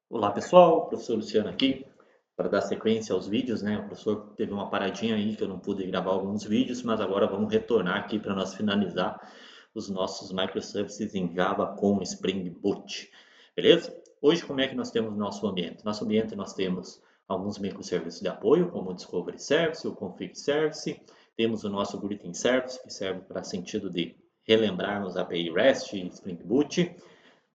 Olá pessoal, professor Luciano aqui para dar sequência aos vídeos, né? O professor teve uma paradinha aí que eu não pude gravar alguns vídeos, mas agora vamos retornar aqui para nós finalizar os nossos microservices em Java com Spring Boot, beleza? Hoje como é que nós temos nosso ambiente? Nosso ambiente nós temos alguns microserviços de apoio, como o Discovery Service, o Config Service, temos o nosso Greeting Service, que serve para sentido de relembrarmos a API REST e Spring Boot.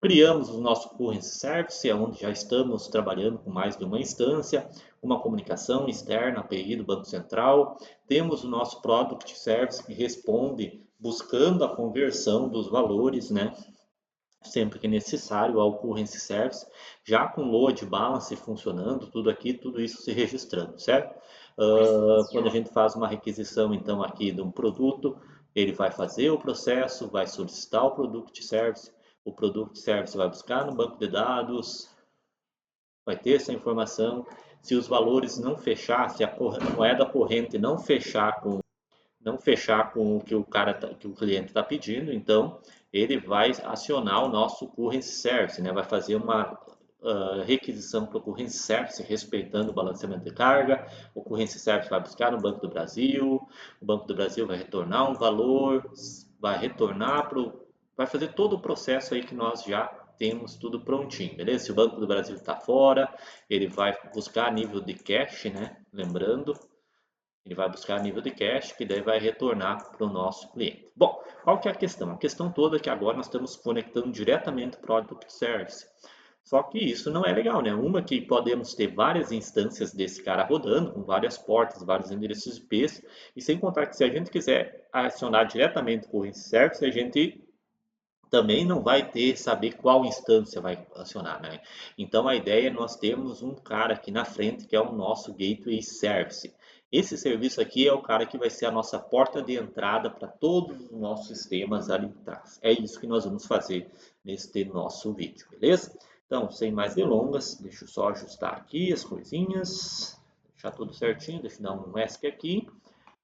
Criamos o nosso Currency Service, onde já estamos trabalhando com mais de uma instância, uma comunicação externa, API do Banco Central. Temos o nosso Product Service, que responde buscando a conversão dos valores, né? Sempre que necessário, ao Currency Service, já com Load Balance funcionando, tudo aqui, tudo isso se registrando, certo? Quando a gente faz uma requisição, então, aqui de um produto, ele vai fazer o processo, vai solicitar o Product Service vai buscar no banco de dados, vai ter essa informação. Se os valores não fechar, se a moeda corrente não fechar com o que que o cliente está pedindo, então ele vai acionar o nosso currency service, né? Vai fazer uma requisição para o currency service respeitando o balanceamento de carga. O currency service vai buscar no Banco do Brasil, o Banco do Brasil vai retornar um valor, vai retornar para vai fazer todo o processo aí que nós já temos tudo prontinho, beleza? Se o Banco do Brasil está fora, ele vai buscar nível de cache, né? Lembrando, ele vai buscar nível de cache, que daí vai retornar para o nosso cliente. Bom, qual que é a questão? A questão toda é que agora nós estamos conectando diretamente para o Product Service. Só que isso não é legal, né? Uma que podemos ter várias instâncias desse cara rodando, com várias portas, vários endereços IPs, e sem contar que se a gente quiser acionar diretamente com o Service, a gente também não vai ter saber qual instância vai acionar, né? Então a ideia é nós termos um cara aqui na frente que é o nosso Gateway Service. Esse serviço aqui é o cara que vai ser a nossa porta de entrada para todos os nossos sistemas ali atrás. É isso que nós vamos fazer neste nosso vídeo, beleza? Então, sem mais delongas, deixa eu só ajustar aqui as coisinhas, deixar tudo certinho, deixa eu dar um ESC aqui.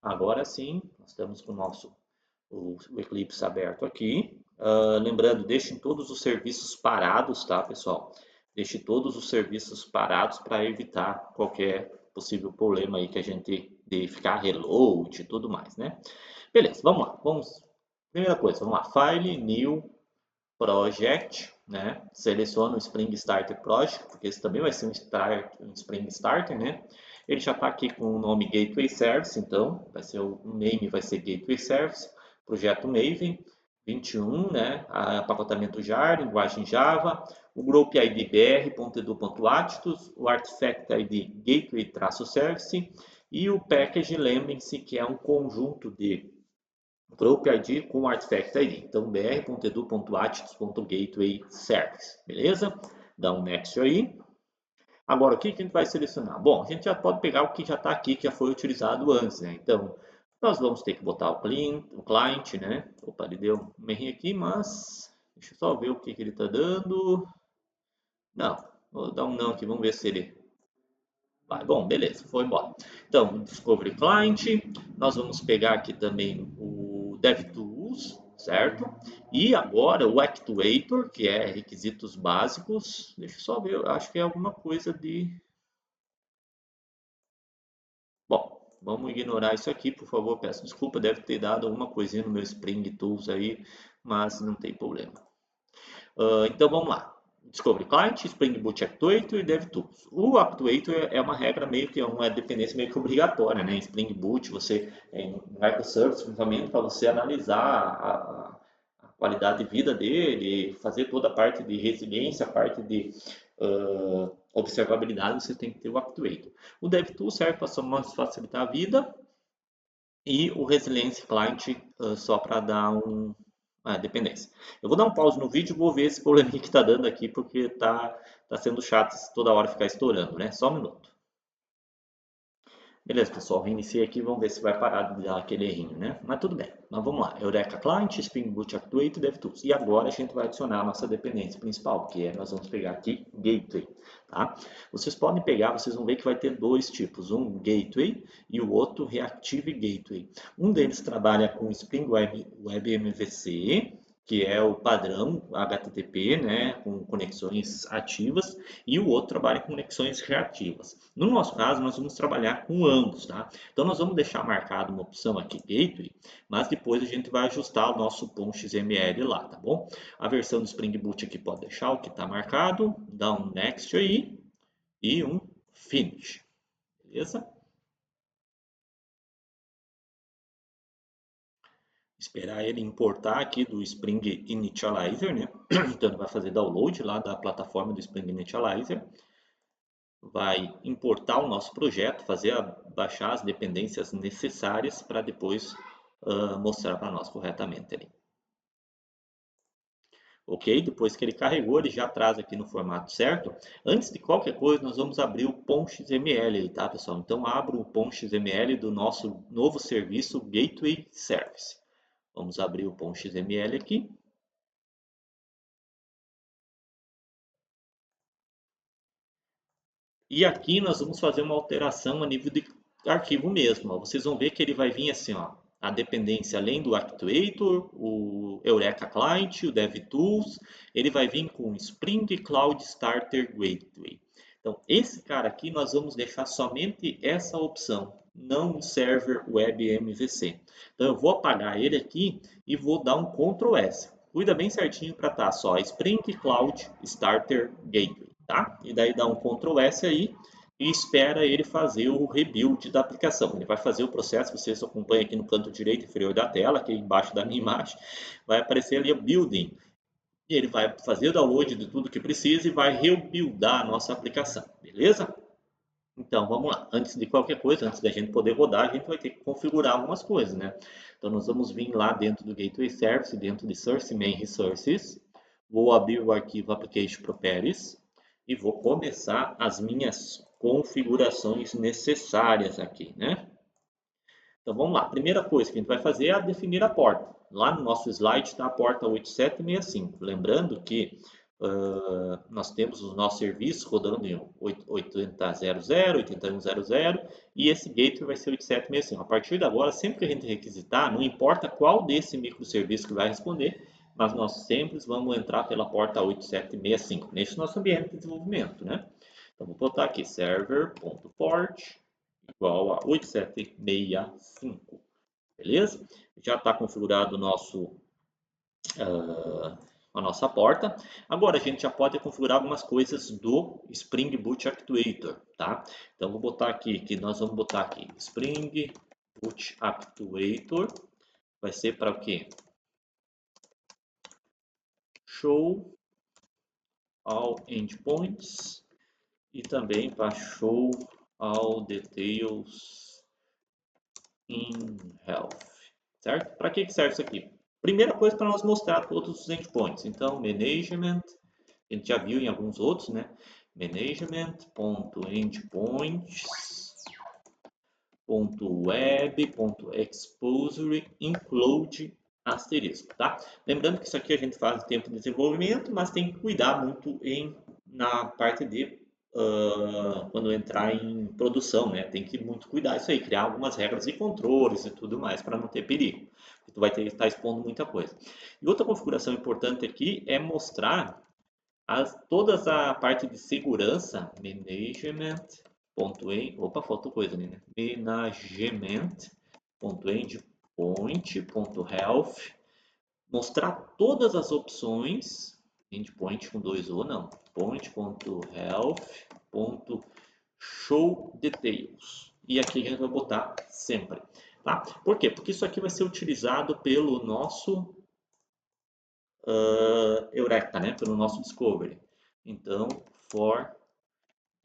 Agora sim, nós estamos com o Eclipse aberto aqui. Lembrando, deixem todos os serviços parados, tá, pessoal? Deixe todos os serviços parados para evitar qualquer possível problema aí que a gente de ficar reload e tudo mais, né? Beleza, vamos lá. Primeira coisa, vamos lá. File, New, Project, né? Seleciona o Spring Starter Project, porque esse também vai ser um Spring Starter, né? Ele já está aqui com o nome Gateway Service, então o name vai ser Gateway Service, projeto Maven, 21, né? Pacotamento JAR, linguagem Java, o Group ID br.edu.atlas, o Artifact ID Gateway-Service e o Package, lembrem-se que é um conjunto de Group ID com Artifact ID. Então, br.edu.atlas.gateway service, beleza? Dá um next aí. Agora, o que a gente vai selecionar? Bom, a gente já pode pegar o que já está aqui, que já foi utilizado antes, né? Então, nós vamos ter que botar o client, né? Opa, ele deu um errinho aqui, mas deixa eu só ver o que ele está dando. Não, vou dar um não aqui, vamos ver se ele vai. Bom, beleza, foi embora. Então, Discovery Client, nós vamos pegar aqui também o DevTools, certo? E agora o Actuator, que é requisitos básicos. Deixa eu só ver, eu acho que é alguma coisa de... Bom, vamos ignorar isso aqui, por favor, peço desculpa, deve ter dado alguma coisinha no meu Spring Tools aí, mas não tem problema. Então vamos lá. Discovery Client, Spring Boot Actuator e DevTools. O Actuator é uma regra meio que, é uma dependência meio que obrigatória, né? Em Spring Boot, você, em microservices, principalmente, para você analisar a qualidade de vida dele, fazer toda a parte de resiliência, a parte de observabilidade, você tem que ter o Actuator. O DevTools serve para facilitar a vida e o Resilience Client só para dar dependência. Eu vou dar um pause no vídeo e vou ver esse probleminha que está dando aqui, porque tá sendo chato toda hora ficar estourando, né? Só um minuto. Beleza, pessoal, reiniciei aqui, vamos ver se vai parar de dar aquele errinho, né? Mas tudo bem, mas vamos lá. Eureka Client, Spring Boot Actuator, DevTools. E agora a gente vai adicionar a nossa dependência principal, que é, nós vamos pegar aqui Gateway, tá? Vocês podem pegar, vocês vão ver que vai ter dois tipos, um Gateway e o outro Reactive Gateway. Um deles trabalha com Spring Web MVC, que é o padrão HTTP, né, com conexões ativas, e o outro trabalha com conexões reativas. No nosso caso, nós vamos trabalhar com ambos, tá? Então, nós vamos deixar marcado uma opção aqui, Gateway, mas depois a gente vai ajustar o nosso .xml lá, tá bom? A versão do Spring Boot aqui pode deixar o que está marcado, dá um Next aí e um Finish, beleza? Esperar ele importar aqui do Spring Initializer, né? Então ele vai fazer download lá da plataforma do Spring Initializer, vai importar o nosso projeto, baixar as dependências necessárias para depois mostrar para nós corretamente ali. Ok? Depois que ele carregou, ele já traz aqui no formato certo. Antes de qualquer coisa, nós vamos abrir o .xml, tá, pessoal? Então, abra o .xml do nosso novo serviço Gateway Service. Vamos abrir o .xml aqui. E aqui nós vamos fazer uma alteração a nível de arquivo mesmo. Ó. Vocês vão ver que ele vai vir assim, ó, a dependência além do Actuator, o Eureka Client, o DevTools, ele vai vir com Spring Cloud Starter Gateway. Então, esse cara aqui nós vamos deixar somente essa opção, não o Server Web MVC. Então, eu vou apagar ele aqui e vou dar um Ctrl S. Cuida bem certinho para estar só Spring Cloud Starter Gateway, tá? E daí dá um Ctrl S aí e espera ele fazer o rebuild da aplicação. Ele vai fazer o processo, vocês acompanham aqui no canto direito inferior da tela, aqui embaixo da minha imagem, vai aparecer ali o building. E ele vai fazer o download de tudo que precisa e vai rebuildar a nossa aplicação, beleza? Então, vamos lá. Antes de qualquer coisa, antes da gente poder rodar, a gente vai ter que configurar algumas coisas, né? Então, nós vamos vir lá dentro do Gateway Service, dentro de Source Main Resources. Vou abrir o arquivo Application Properties e vou começar as minhas configurações necessárias aqui, né? Então, vamos lá. A primeira coisa que a gente vai fazer é definir a porta. Lá no nosso slide está a porta 8765. Lembrando que nós temos os nossos serviços rodando em 8000, 8100 e esse gateway vai ser 8765. A partir de agora, sempre que a gente requisitar, não importa qual desse microserviço que vai responder, mas nós sempre vamos entrar pela porta 8765, nesse nosso ambiente de desenvolvimento, né? Então, vou botar aqui server.port igual a 8765, beleza? Já está configurado a nossa porta. Agora a gente já pode configurar algumas coisas do Spring Boot Actuator, tá? Então vou botar aqui, que nós vamos botar aqui Spring Boot Actuator, vai ser para o quê? Show all endpoints e também para show all details in health, certo? Para que serve isso aqui? Primeira coisa, para nós mostrar todos os endpoints. Então, management, a gente já viu em alguns outros, né? management.endpoints.web.exposure include asterisco, tá? Lembrando que isso aqui a gente faz em tempo de desenvolvimento, mas tem que cuidar muito na parte de quando entrar em produção, né? Tem que muito cuidar isso aí, criar algumas regras e controles e tudo mais para não ter perigo. Tu vai ter que estar expondo muita coisa. E outra configuração importante aqui é mostrar todas a parte de segurança, opa, faltou coisa ali, né? Management.endpoint.health, mostrar todas as opções, endpoint com 2 O não, point.health.showDetails. E aqui a gente vai botar sempre, tá? Por quê? Porque isso aqui vai ser utilizado pelo nosso Eureka, né? Pelo nosso Discovery. Então, for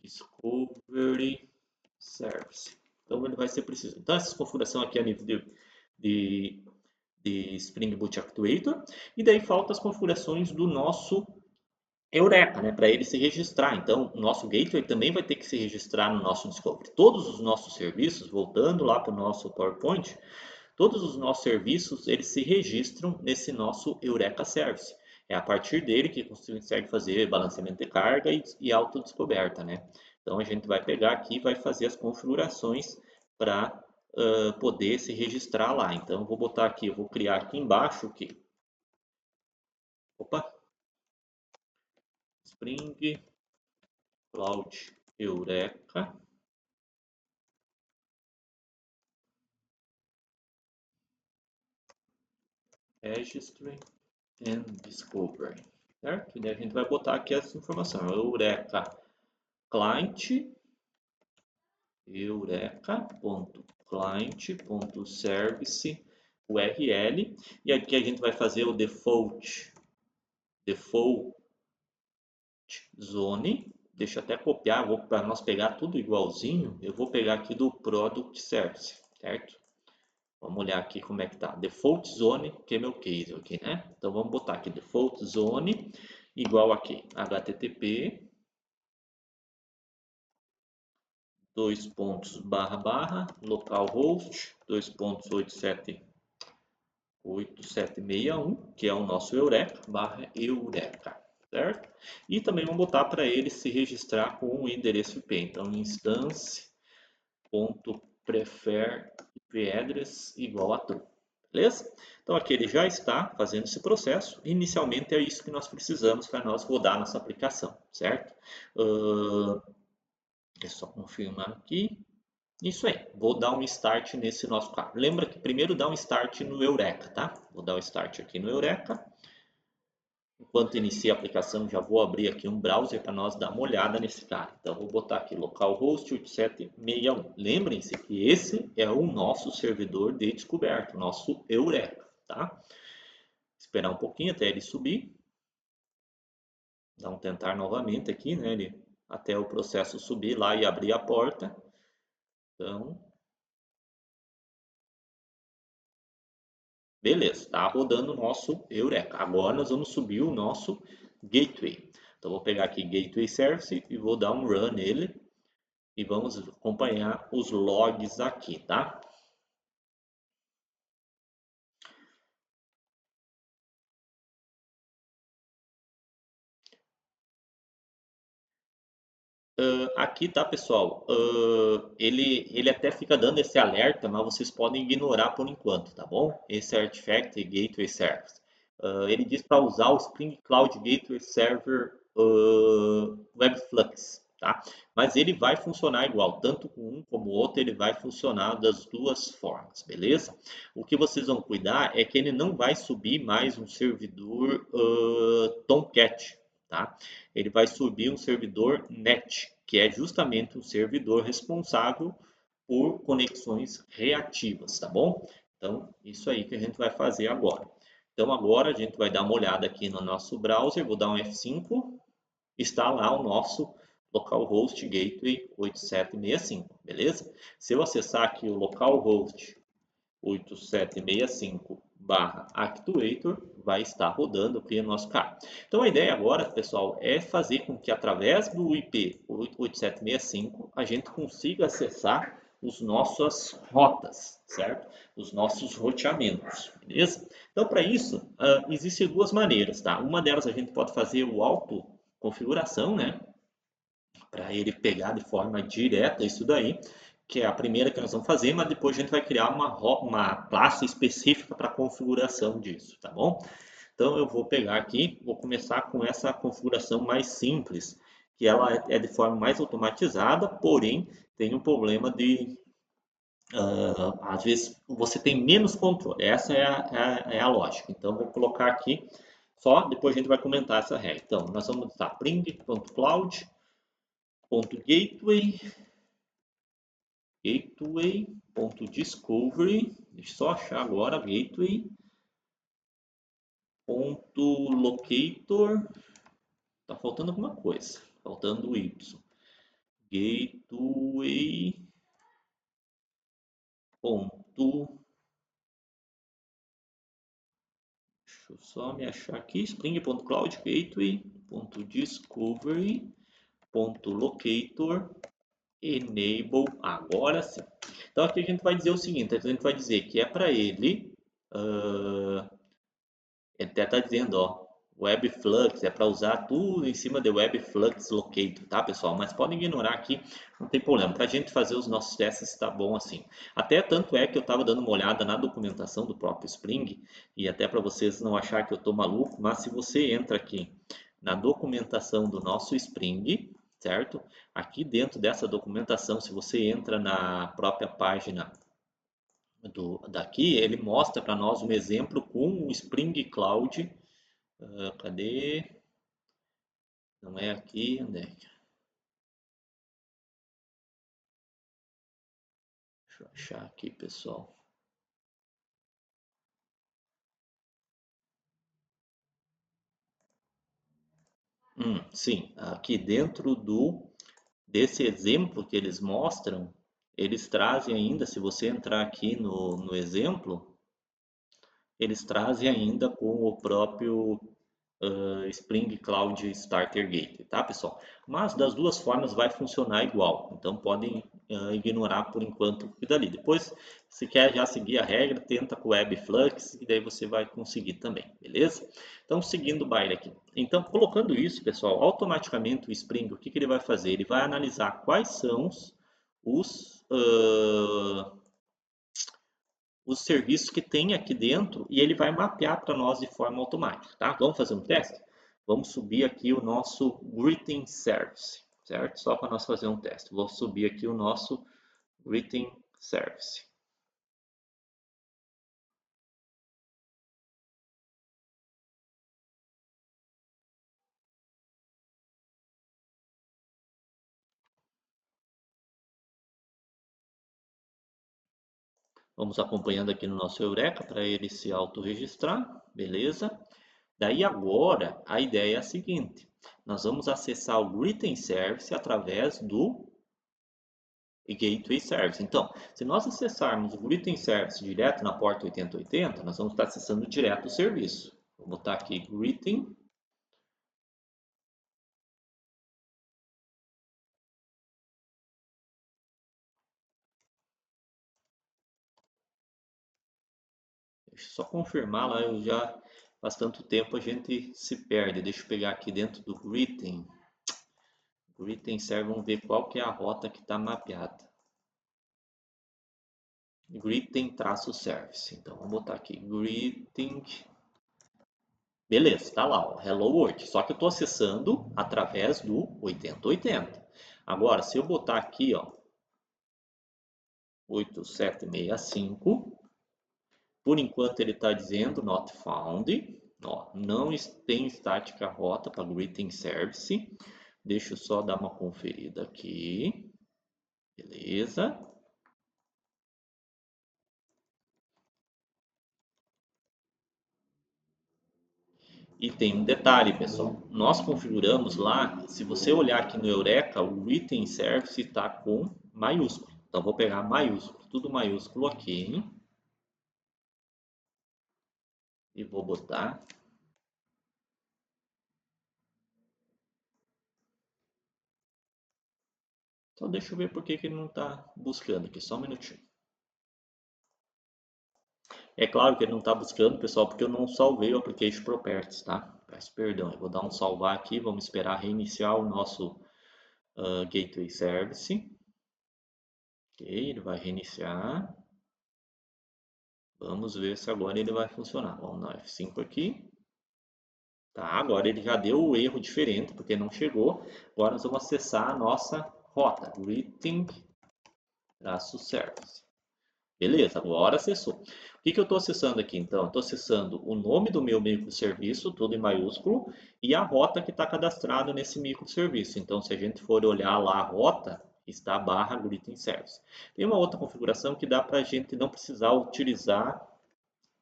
Discovery Service. Então, ele vai ser preciso. Então, essa configuração aqui é a nível de Spring Boot Actuator. E daí faltam as configurações do nosso Eureka, né? Para ele se registrar. Então, o nosso Gateway também vai ter que se registrar no nosso Discovery. Todos os nossos serviços, voltando lá para o nosso PowerPoint, todos os nossos serviços, eles se registram nesse nosso Eureka Service. É a partir dele que você consegue fazer balanceamento de carga e autodescoberta, né? Então, a gente vai pegar aqui e vai fazer as configurações para poder se registrar lá. Então, eu vou botar aqui, eu vou criar aqui embaixo o quê? Opa, Spring Cloud Eureka. Registry and Discovery, certo? E daí a gente vai botar aqui essa informação, Eureka Client, eureka.client.service URL, e aqui a gente vai fazer o default zone. Deixa eu até copiar, vou para nós pegar tudo igualzinho. Eu vou pegar aqui do Product Service, certo? Vamos olhar aqui como é que tá. Default zone, que é meu case aqui, né? Então vamos botar aqui default zone igual aqui http localhost 2.8761, que é o nosso Eureka /Eureka, certo? E também vamos botar para ele se registrar com o endereço IP. Então instance.prefer IP address igual a true. Beleza? Então aqui ele já está fazendo esse processo. Inicialmente é isso que nós precisamos para nós rodar nossa aplicação, certo? É só confirmar aqui. Isso aí, vou dar um start nesse nosso carro. Lembra que primeiro dá um start no Eureka, tá? Vou dar um start aqui no Eureka. Enquanto inicia a aplicação, já vou abrir aqui um browser para nós dar uma olhada nesse cara. Então, vou botar aqui localhost 8761. Lembrem-se que esse é o nosso servidor de descoberta, nosso Eureka, tá? Esperar um pouquinho até ele subir. Dar um tentar novamente aqui, né? Até o processo subir lá e abrir a porta. Então, beleza, está rodando o nosso Eureka. Agora nós vamos subir o nosso Gateway. Então, vou pegar aqui Gateway Service e vou dar um run nele. E vamos acompanhar os logs aqui, tá? Aqui, tá, pessoal? Ele até fica dando esse alerta, mas vocês podem ignorar por enquanto, tá bom? Esse Artifact Gateway Service. Ele diz para usar o Spring Cloud Gateway Server Webflux, tá? Mas ele vai funcionar igual, tanto com um como o outro, ele vai funcionar das duas formas, beleza? O que vocês vão cuidar é que ele não vai subir mais um servidor Tomcat, tá? Ele vai subir um servidor NET, que é justamente um servidor responsável por conexões reativas, tá bom? Então, isso aí que a gente vai fazer agora. Então, agora a gente vai dar uma olhada aqui no nosso browser, vou dar um F5, está lá o nosso localhost gateway 8765, beleza? Se eu acessar aqui o localhost 8765/Actuator, vai estar rodando aqui o nosso carro. Então a ideia agora, pessoal, é fazer com que através do IP 8765 a gente consiga acessar as nossas rotas, certo? Os nossos roteamentos, beleza? Então para isso, existem duas maneiras, tá? Uma delas a gente pode fazer o auto configuração, né? Para ele pegar de forma direta isso daí, que é a primeira que nós vamos fazer, mas depois a gente vai criar uma classe específica para configuração disso, tá bom? Então eu vou pegar aqui, vou começar com essa configuração mais simples, que ela é de forma mais automatizada, porém tem um problema de às vezes você tem menos controle. Essa é a lógica. Então vou colocar aqui só, depois a gente vai comentar essa regra. Então nós vamos usar pring.cloud.gateway gateway.discovery, deixa eu só achar agora, gateway.locator, tá faltando alguma coisa, faltando o y, gateway ponto, deixa eu só me achar aqui, spring.cloud gateway.discovery.locator enable, agora sim. Então aqui a gente vai dizer o seguinte, a gente vai dizer que é para ele, ele até está dizendo, ó, Webflux é para usar tudo em cima de Webflux Locator, tá, pessoal? Mas podem ignorar aqui, não tem problema. Para a gente fazer os nossos testes está bom assim. Até tanto é que eu estava dando uma olhada na documentação do próprio Spring e até para vocês não achar que eu estou maluco, mas se você entra aqui na documentação do nosso Spring, certo? Aqui dentro dessa documentação, se você entra na própria página daqui, ele mostra para nós um exemplo com o Spring Cloud. Cadê? Não é aqui, onde é? Deixa eu achar aqui, pessoal. Sim, aqui dentro desse exemplo que eles mostram, eles trazem ainda, se você entrar aqui no exemplo, eles trazem ainda com o próprio Spring Cloud Starter Gate, tá, pessoal? Mas das duas formas vai funcionar igual, então podem ignorar por enquanto o dali. Depois, se quer já seguir a regra, tenta com o Webflux e daí você vai conseguir também, beleza? Então, seguindo o baile aqui. Então, colocando isso, pessoal, automaticamente o Spring, o que ele vai fazer? Ele vai analisar quais são os, uh, os serviços que tem aqui dentro e ele vai mapear para nós de forma automática, tá? Vamos fazer um teste? Vamos subir aqui o nosso Greeting Service, certo? Só para nós fazer um teste. Vou subir aqui o nosso Greeting Service. Vamos acompanhando aqui no nosso Eureka para ele se autorregistrar, beleza? Daí agora a ideia é a seguinte: nós vamos acessar o Greeting Service através do Gateway Service. Então, se nós acessarmos o Greeting Service direto na porta 8080, nós vamos estar acessando direto o serviço. Vou botar aqui Greeting. Deixa eu só confirmar lá, eu já faz tanto tempo a gente se perde. Deixa eu pegar aqui dentro do Greeting. Greeting Service, vamos ver qual que é a rota que está mapeada. Greeting-service. Então, vamos botar aqui Greeting. Beleza, está lá, ó, Hello World. Só que eu estou acessando através do 8080. Agora, se eu botar aqui, ó, 8765, por enquanto ele está dizendo not found, ó, não tem estática rota para Greeting Service. Deixa eu só dar uma conferida aqui. Beleza. E tem um detalhe, pessoal. Nós configuramos lá, se você olhar aqui no Eureka, o Item Service está com maiúsculo. Então, vou pegar maiúsculo, tudo maiúsculo aqui. E vou botar. Só deixa eu ver por que ele não está buscando aqui, só um minutinho. É claro que ele não está buscando, pessoal, porque eu não salvei o Application Properties, tá? Peço perdão, eu vou dar um salvar aqui, vamos esperar reiniciar o nosso Gateway Service. Ok, ele vai reiniciar. Vamos ver se agora ele vai funcionar. Vamos dar F5 aqui. Tá, agora ele já deu o erro diferente, porque não chegou. Agora nós vamos acessar a nossa rota, greeting-service. Beleza, agora acessou. O que eu estou acessando aqui, então? Estou acessando o nome do meu microserviço, tudo em maiúsculo, e a rota que está cadastrada nesse microserviço. Então, se a gente for olhar lá a rota, está barra greeting service. Tem uma outra configuração que dá para a gente não precisar utilizar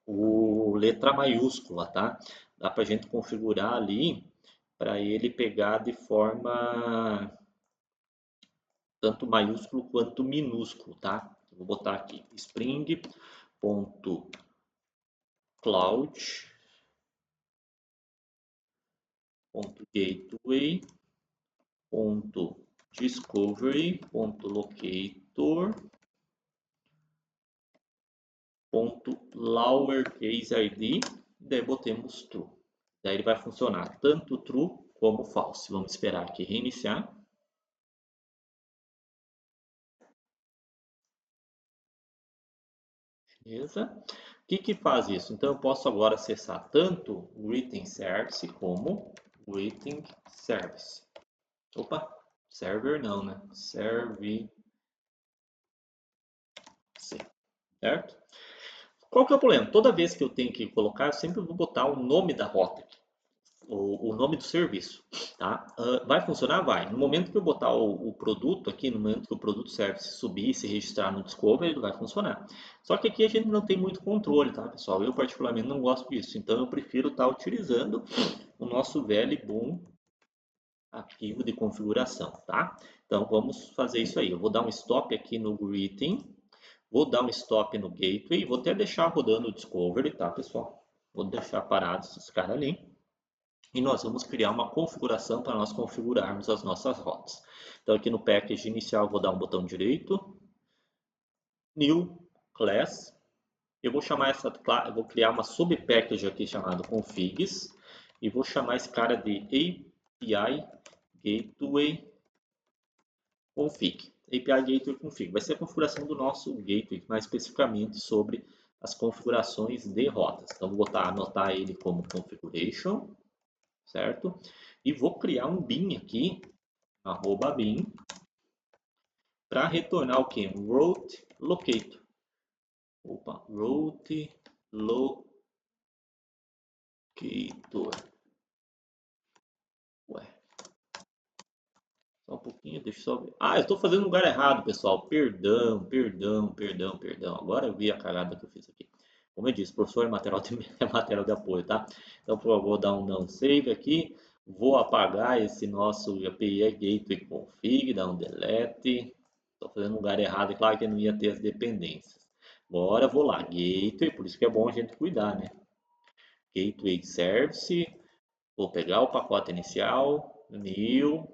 o letra maiúscula, tá? Dá para a gente configurar ali para ele pegar de forma tanto maiúsculo quanto minúsculo, tá? Vou botar aqui spring.cloud.gateway.discovery.lowerCase id, daí botemos true. Daí ele vai funcionar tanto true como false. Vamos esperar aqui reiniciar. Beleza? O que faz isso? Então eu posso agora acessar tanto o greeting service como o greeting service. Opa, server não, né? Service, certo? Qual que é o problema? Toda vez que eu tenho que colocar, eu sempre vou botar o nome da rota aqui, o nome do serviço, tá? Vai funcionar? Vai. No momento que eu botar o produto aqui, no momento que o produto service subir e se registrar no Discovery, ele vai funcionar. Só que aqui a gente não tem muito controle, tá, pessoal? Eu particularmente não gosto disso, então eu prefiro estar utilizando o nosso velho e bom arquivo de configuração, tá? Então vamos fazer isso aí. Eu vou dar um stop aqui no greeting, vou dar um stop no gateway, vou até deixar rodando o Discovery, tá, pessoal? Vou deixar parados esses caras ali. E nós vamos criar uma configuração para nós configurarmos as nossas rotas. Então aqui no package inicial eu vou dar um botão direito, New Class. Eu vou chamar eu vou criar uma subpackage aqui chamado configs e vou chamar esse cara de API Gateway Config. API Gateway Config vai ser a configuração do nosso gateway, mais especificamente sobre as configurações de rotas. Então vou anotar ele como configuration, certo? E vou criar um bin aqui, @bin, para retornar o que? Um route locator. Opa, route locator. Ué, só um pouquinho, deixa eu só ver. Ah, eu estou fazendo no lugar errado, pessoal. Perdão. Agora eu vi a cagada que eu fiz aqui. Como eu disse, professor é material de apoio, tá? Então, por favor, dar um não save aqui. Vou apagar esse nosso API Gateway Config, dar um delete. Estou fazendo no lugar errado, é claro que eu não ia ter as dependências. Agora eu vou lá, Gateway, por isso que é bom a gente cuidar, né? Gateway Service, vou pegar o pacote inicial, New,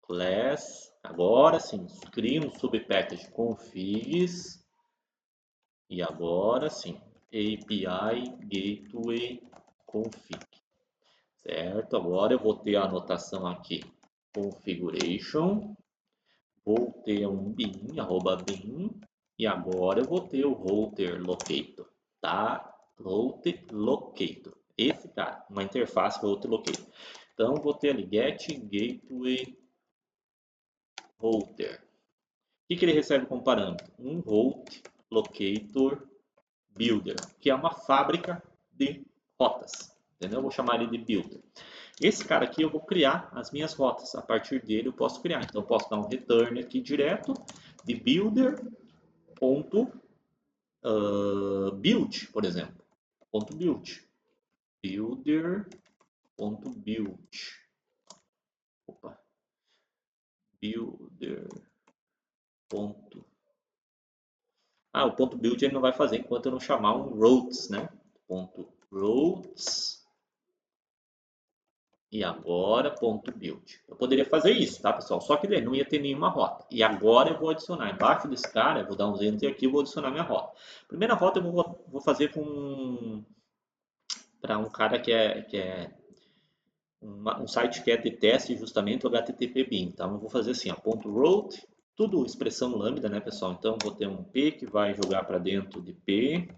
Class, agora sim, cria um subpackage configs, e agora sim, API Gateway Config, certo? Agora eu vou ter a anotação aqui, configuration, vou ter um bin, @bin, e agora eu vou ter o router locator, tá? Router locator, esse cara, uma interface router locator. Então vou ter ali get gateway router. O que ele recebe como parâmetro? Um route locator builder, que é uma fábrica de rotas, entendeu? Eu vou chamar ele de builder. Esse cara aqui eu vou criar as minhas rotas. A partir dele eu posso criar. Então eu posso dar um return aqui direto de builder.build, por exemplo. .build. Builder.build. Opa. Builder. Ah, o ponto .build ele não vai fazer enquanto eu não chamar um routes, né? Ponto .routes. E agora, ponto .build. Eu poderia fazer isso, tá, pessoal? Só que daí não ia ter nenhuma rota. E agora eu vou adicionar embaixo desse cara, eu vou dar um enter aqui e vou adicionar minha rota. Primeira rota eu vou fazer para um cara que é um site que é de teste justamente o HTTP bin. Então eu vou fazer assim, ó, ponto .route, tudo expressão lambda, né, pessoal? Então eu vou ter um P que vai jogar para dentro de P,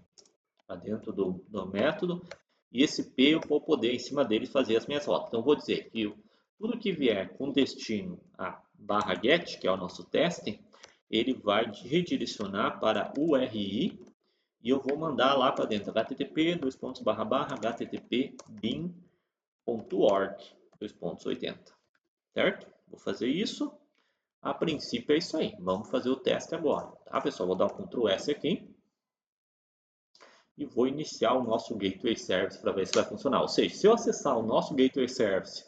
para dentro do método, e esse P eu vou poder em cima dele fazer as minhas rotas. Então eu vou dizer que tudo que vier com destino a /get, que é o nosso teste, ele vai redirecionar para URI e eu vou mandar lá para dentro http http bin.org 2.80, certo? Vou fazer isso. A princípio é isso aí. Vamos fazer o teste agora, tá, pessoal? Vou dar um Ctrl S aqui e vou iniciar o nosso Gateway Service para ver se vai funcionar. Ou seja, se eu acessar o nosso Gateway Service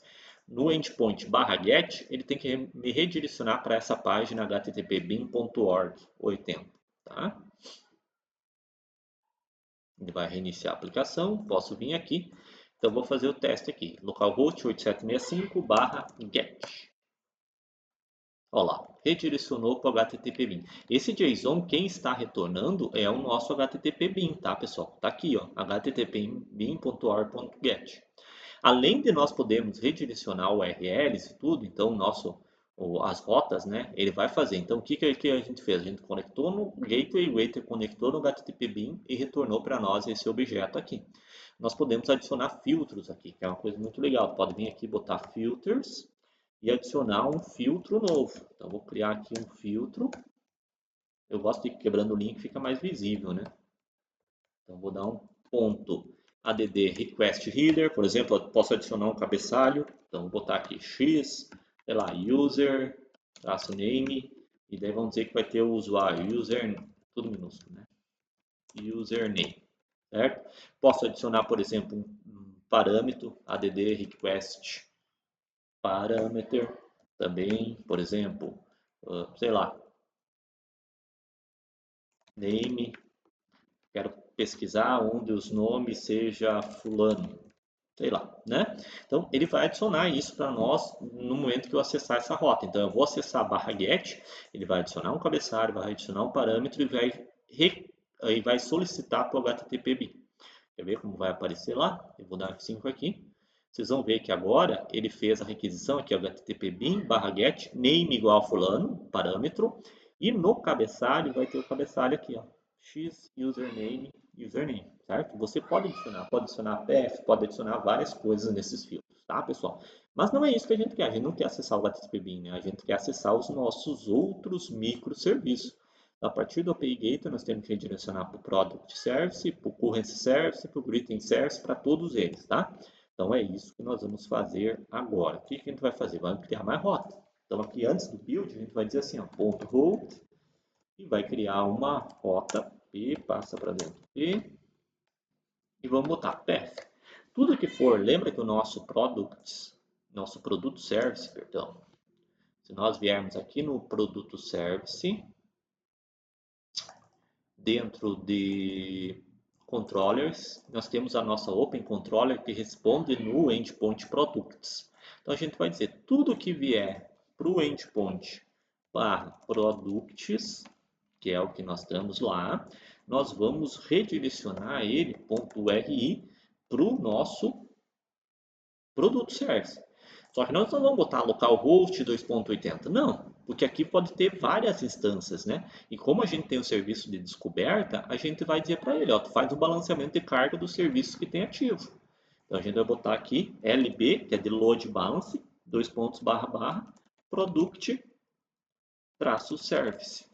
no endpoint /get, ele tem que me redirecionar para essa página http bin.org 80, tá? Ele vai reiniciar a aplicação, posso vir aqui. Então vou fazer o teste aqui, localhost 8765/get. Olha lá, redirecionou para o HTTP bin. Esse JSON, quem está retornando é o nosso HTTP bin, tá, pessoal? Tá aqui, ó, http bin.org.get. Além de nós podermos redirecionar URLs e tudo, então as rotas, né, ele vai fazer. Então, o que a gente fez? A gente conectou no gateway, o gateway conectou no HTTP Beam e retornou para nós esse objeto aqui. Nós podemos adicionar filtros aqui, que é uma coisa muito legal. Pode vir aqui botar filters e adicionar um filtro novo. Então, vou criar aqui um filtro. Eu gosto de ir quebrando o link, fica mais visível, né? Então, vou dar um ponto add request header, por exemplo, eu posso adicionar um cabeçalho. Então, vou botar aqui x, sei lá, user, traço name, e daí vamos dizer que vai ter o usuário, user, tudo minúsculo, né? Username, certo? Posso adicionar, por exemplo, um parâmetro add request parameter também, por exemplo, sei lá, name, quero pesquisar onde os nomes seja fulano, sei lá, né? Então ele vai adicionar isso para nós no momento que eu acessar essa rota. Então eu vou acessar a barra get, ele vai adicionar um cabeçalho, vai adicionar um parâmetro e vai solicitar para o HTTP. Quer ver como vai aparecer lá? Eu vou dar F5 aqui. Vocês vão ver que agora ele fez a requisição aqui, o HTTP bin barra get name igual a fulano, parâmetro, e no cabeçalho vai ter o cabeçalho aqui, ó, x username, certo? Você pode adicionar path, pode adicionar várias coisas nesses filtros, tá, pessoal? Mas não é isso que a gente quer, a gente não quer acessar o HTTP bin, né? A gente quer acessar os nossos outros microserviços. A partir do API Gateway, nós temos que redirecionar para o Product Service, para o Currency Service, para o Greeting Service, para todos eles, tá? Então, é isso que nós vamos fazer agora. O que a gente vai fazer? Vamos criar mais rota. Então, aqui antes do build, a gente vai dizer assim, ó, ponto .route, e vai criar uma rota, P, passa para dentro P, e vamos botar path. Tudo que for, lembra que o nosso produto service, perdão, se nós viermos aqui no produto service, dentro de controllers, nós temos a nossa Open Controller que responde no Endpoint Products. Então a gente vai dizer tudo que vier para o Endpoint barra Products, que é o que nós estamos lá, nós vamos redirecionar ele, .ri, para o nosso produto service. Só que nós não vamos botar localhost 2.80, não, porque aqui pode ter várias instâncias, né? E como a gente tem o serviço de descoberta, a gente vai dizer para ele, ó, tu faz o balanceamento de carga dos serviços que tem ativo. Então a gente vai botar aqui LB, que é de load balance, dois pontos barra barra, product traço service.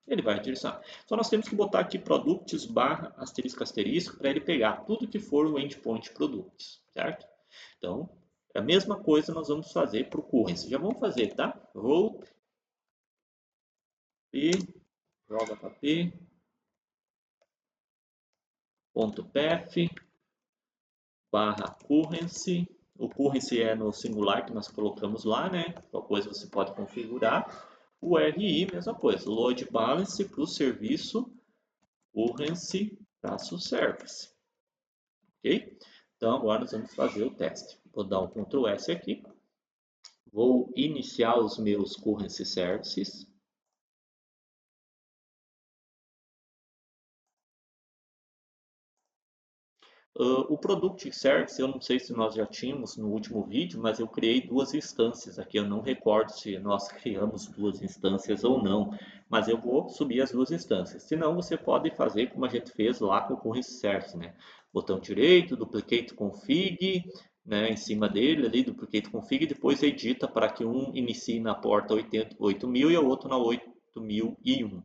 Ele vai direcionar. Só nós temos que botar aqui products barra asterisco asterisco para ele pegar tudo que for o endpoint products, certo? Então, a mesma coisa nós vamos fazer para o currency. Já vamos fazer, tá? Route p, joga para p, ponto path, barra currency. O currency é no singular que nós colocamos lá, né? Qualquer coisa você pode configurar. O RI, mesma coisa. Load balance para o serviço currency-service. Ok? Então, agora nós vamos fazer o teste. Vou dar um Ctrl S aqui. Vou iniciar os meus currency services. O Product Service, eu não sei se nós já tínhamos no último vídeo, mas eu criei duas instâncias aqui. Eu não recordo se nós criamos duas instâncias ou não, mas eu vou subir as duas instâncias. Se não, você pode fazer como a gente fez lá com o Currency Service, né? Botão direito, Duplicate Config, né? Em cima dele, ali, Duplicate Config, e depois edita para que um inicie na porta 8000 e o outro na 8001.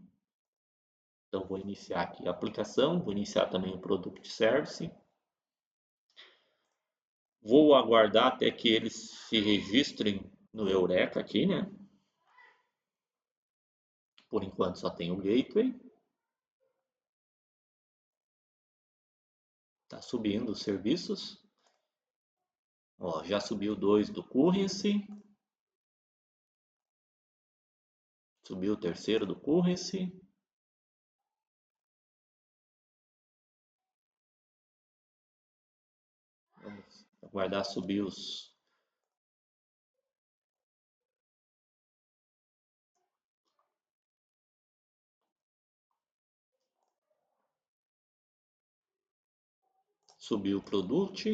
Então, vou iniciar aqui a aplicação, vou iniciar também o Product Service. Vou aguardar até que eles se registrem no Eureka aqui, né? Por enquanto só tem o Gateway. Tá subindo os serviços. Ó, já subiu dois do Currency. Subiu o terceiro do Currency. Vamos aguardar subir os... Subiu o Product.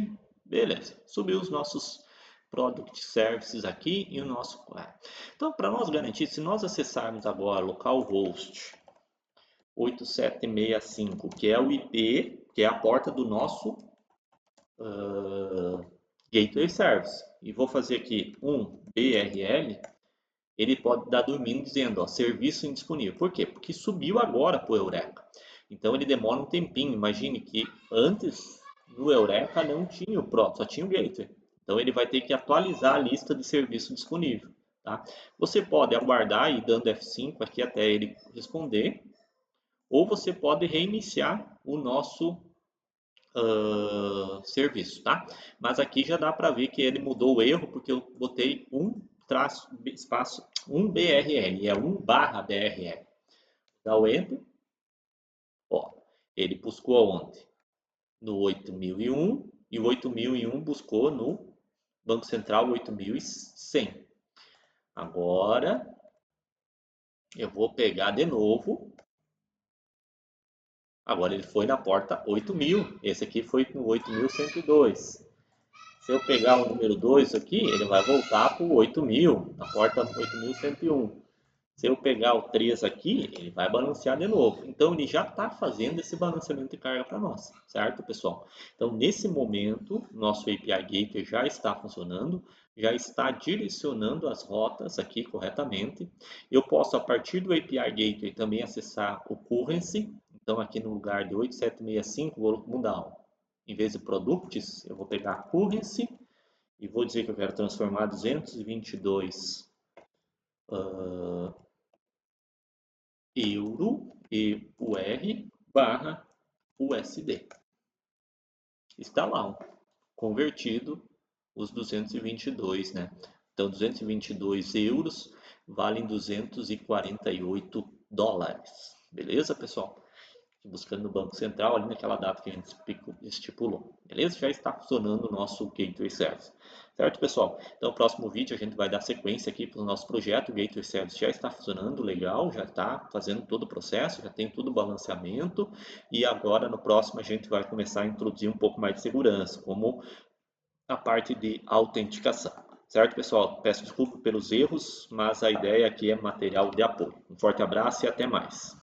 Beleza, subiu os nossos Product Services aqui e o nosso query. Então, para nós garantir, se nós acessarmos agora localhost 8765, que é o IP, que é a porta do nosso Gateway Service, e vou fazer aqui um BRL, ele pode dar dormindo dizendo, ó, serviço indisponível. Por quê? Porque subiu agora para o Eureka. Então ele demora um tempinho. Imagine que antes no Eureka não tinha o Pro, só tinha o Gateway. Então ele vai ter que atualizar a lista de serviço disponível. Tá? Você pode aguardar e dando F5 aqui até ele responder, ou você pode reiniciar o nosso serviço, tá? Mas aqui já dá para ver que ele mudou o erro porque eu botei espaço 1 BRL, é 1 barra BRL. Dá o Enter, ó, ele buscou onde? No 8001 e o 8001 buscou no Banco Central 8100. Agora eu vou pegar de novo. Agora ele foi na porta 8000. Esse aqui foi no 8102. Se eu pegar o número 2 aqui, ele vai voltar para o 8000, na porta 8101. Se eu pegar o 3 aqui, ele vai balancear de novo. Então, ele já está fazendo esse balanceamento de carga para nós, certo, pessoal? Então, nesse momento, nosso API Gateway já está funcionando, já está direcionando as rotas aqui corretamente. Eu posso, a partir do API Gateway, também acessar o Currency. Então, aqui no lugar de 8765, vou mudar. Em vez de Products, eu vou pegar Currency e vou dizer que eu quero transformar 222 euro e UR barra USD. Está lá, convertido os 222, né? Então, 222 euros valem 248 dólares. Beleza, pessoal? Buscando no Banco Central, ali naquela data que a gente estipulou. Beleza? Já está funcionando o nosso Gateway Service. Certo, pessoal? Então, no próximo vídeo a gente vai dar sequência aqui para o nosso projeto. O Gateway Service já está funcionando legal, já está fazendo todo o processo, já tem todo o balanceamento. E agora, no próximo, a gente vai começar a introduzir um pouco mais de segurança, como a parte de autenticação. Certo, pessoal? Peço desculpa pelos erros, mas a ideia aqui é material de apoio. Um forte abraço e até mais.